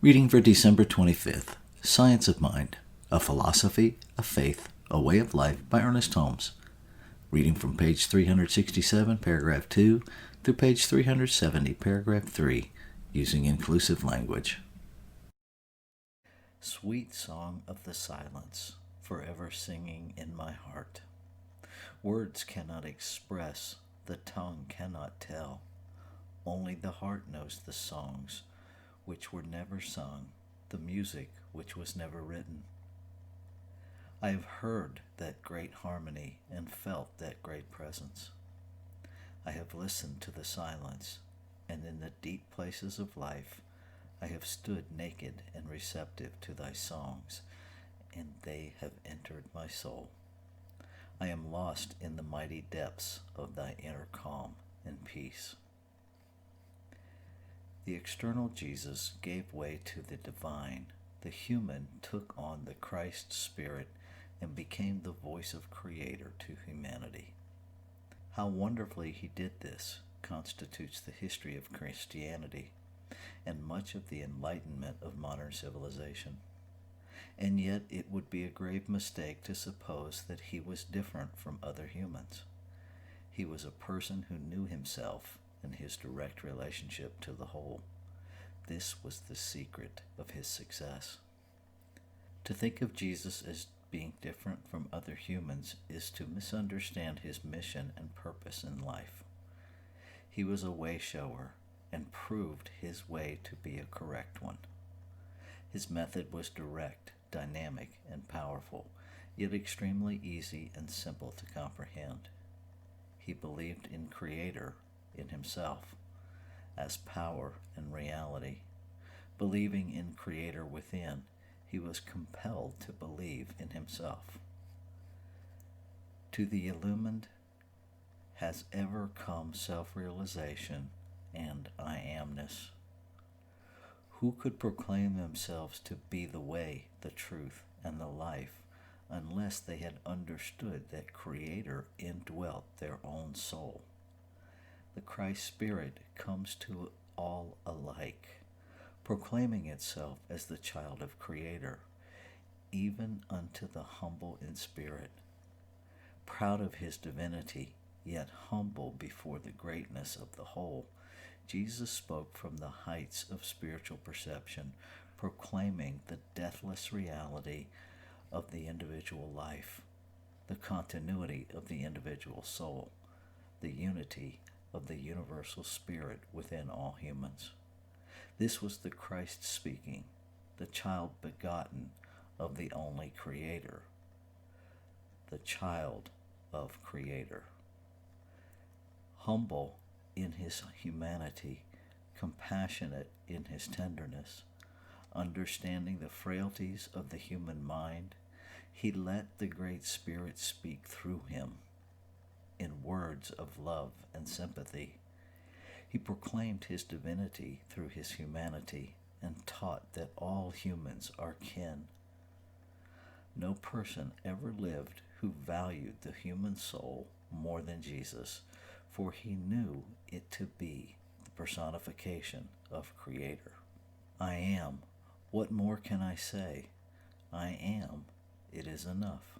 Reading for December 25th, Science of Mind, A Philosophy, a Faith, a Way of Life by Ernest Holmes. Reading from page 367, paragraph 2, through page 370, paragraph 3, using inclusive language. Sweet song of the silence, forever singing in my heart. Words cannot express, the tongue cannot tell. Only the heart knows the songs which were never sung, the music which was never written. I have heard that great harmony and felt that great presence. I have listened to the silence, and in the deep places of life I have stood naked and receptive to thy songs, and they have entered my soul. I am lost in the mighty depths of thy inner calm and peace. The external Jesus gave way to the divine. The human took on the Christ Spirit and became the voice of Creator to humanity. How wonderfully he did this constitutes the history of Christianity and much of the enlightenment of modern civilization. And yet it would be a grave mistake to suppose that he was different from other humans. He was a person who knew himself and his direct relationship to the whole. This was the secret of his success. To think of Jesus as being different from other humans is to misunderstand his mission and purpose in life. He was a way shower and proved his way to be a correct one. His method was direct, dynamic, and powerful, yet extremely easy and simple to comprehend. He believed in Creator, in himself, as power and reality. Believing in Creator within, he was compelled to believe in himself. To the illumined has ever come self-realization and I amness. Who could proclaim themselves to be the way, the truth, and the life unless they had understood that Creator indwelt their own soul? The Christ Spirit comes to all alike, proclaiming itself as the child of Creator, even unto the humble in spirit. Proud of his divinity, yet humble before the greatness of the whole, Jesus spoke from the heights of spiritual perception, proclaiming the deathless reality of the individual life, the continuity of the individual soul, the unity of the universal spirit within all humans. This was the Christ speaking, the child begotten of the only Creator, the child of Creator. Humble in his humanity, compassionate in his tenderness, understanding the frailties of the human mind, he let the Great Spirit speak through him in words of love and sympathy. He proclaimed his divinity through his humanity and taught that all humans are kin. No person ever lived who valued the human soul more than Jesus, for he knew it to be the personification of Creator. I am. What more can I say? I am. It is enough.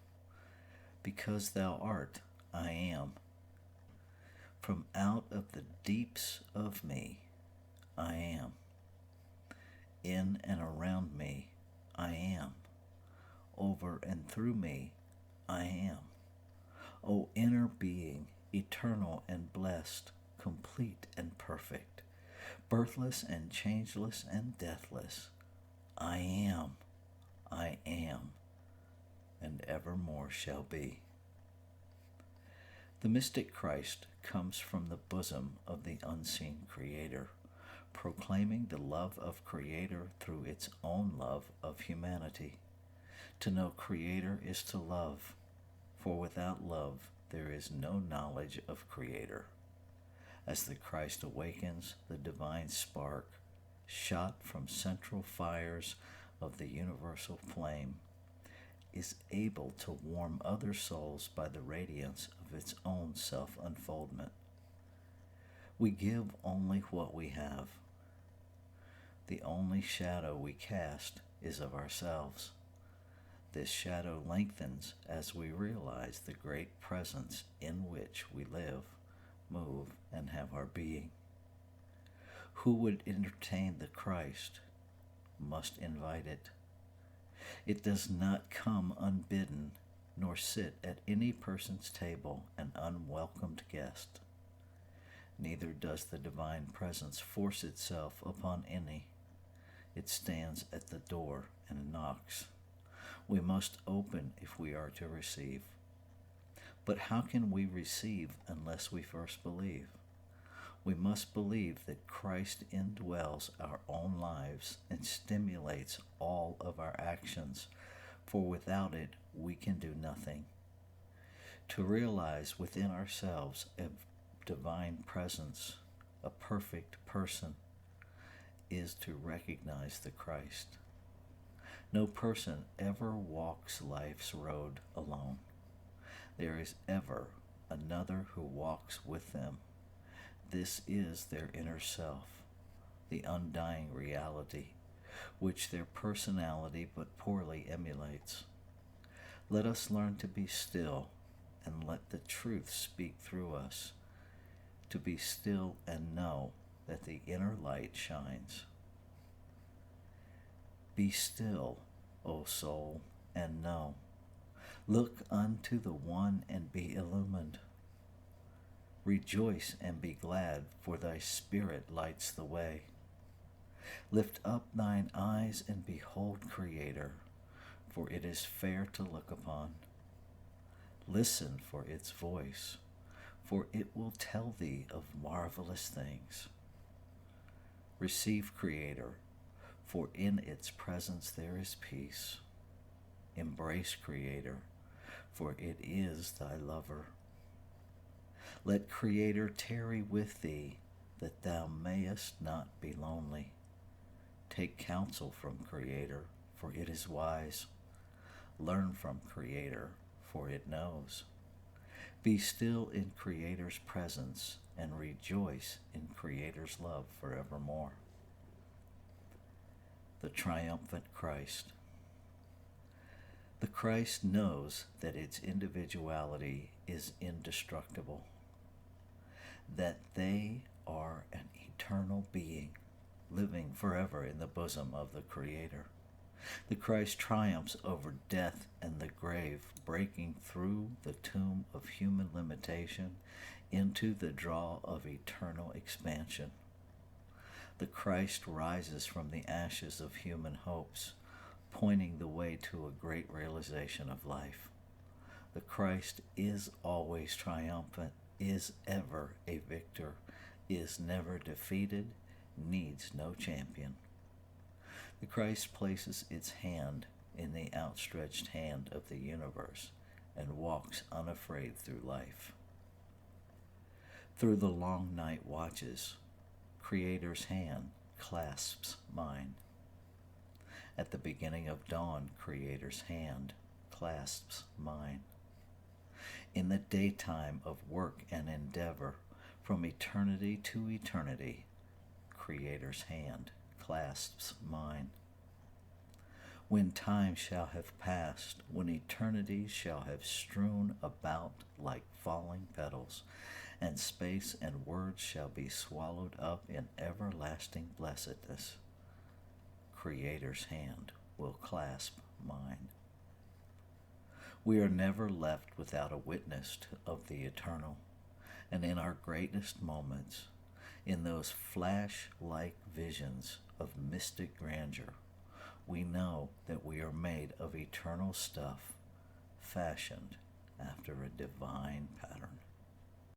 Because thou art, I am. From out of the deeps of me, I am. In and around me, I am. Over and through me, I am. O inner being, eternal and blessed, complete and perfect, birthless and changeless and deathless, I am, and evermore shall be. The mystic Christ comes from the bosom of the unseen Creator, proclaiming the love of Creator through its own love of humanity. To know Creator is to love, for without love there is no knowledge of Creator. As the Christ awakens, the divine spark, shot from central fires of the universal flame, is able to warm other souls by the radiance of its own self-unfoldment. We give only what we have. The only shadow we cast is of ourselves. This shadow lengthens as we realize the great presence in which we live, move, and have our being. Who would entertain the Christ must invite it. It does not come unbidden, nor sit at any person's table an unwelcomed guest. Neither does the divine presence force itself upon any. It stands at the door and knocks. We must open if we are to receive. But how can we receive unless we first believe? We must believe that Christ indwells our own lives and stimulates all of our actions, for without it we can do nothing. To realize within ourselves a divine presence, a perfect person, is to recognize the Christ. No person ever walks life's road alone. There is ever another who walks with them. This is their inner self, the undying reality, which their personality but poorly emulates. Let us learn to be still and let the truth speak through us, to be still and know that the inner light shines. Be still, O soul, and know. Look unto the one and be illumined. Rejoice and be glad, for thy spirit lights the way. Lift up thine eyes and behold Creator, for it is fair to look upon. Listen for its voice, for it will tell thee of marvelous things. Receive Creator, for in its presence there is peace. Embrace Creator, for it is thy lover. Let Creator tarry with thee, that thou mayest not be lonely. Take counsel from Creator, for it is wise. Learn from Creator, for it knows. Be still in Creator's presence, and rejoice in Creator's love forevermore. The triumphant Christ. The Christ knows that its individuality is indestructible, that they are an eternal being, living forever in the bosom of the Creator. The Christ triumphs over death and the grave, breaking through the tomb of human limitation into the draw of eternal expansion. The Christ rises from the ashes of human hopes, pointing the way to a great realization of life. The Christ is always triumphant, is ever a victor, is never defeated, needs no champion. The Christ places its hand in the outstretched hand of the universe and walks unafraid through life. Through the long night watches, Creator's hand clasps mine. At the beginning of dawn, Creator's hand clasps mine. In the daytime of work and endeavor, from eternity to eternity, Creator's hand clasps mine. When time shall have passed, when eternity shall have strewn about like falling petals, and space and words shall be swallowed up in everlasting blessedness, Creator's hand will clasp mine. We are never left without a witness of the eternal, and in our greatest moments, in those flash-like visions of mystic grandeur, we know that we are made of eternal stuff, fashioned after a divine pattern.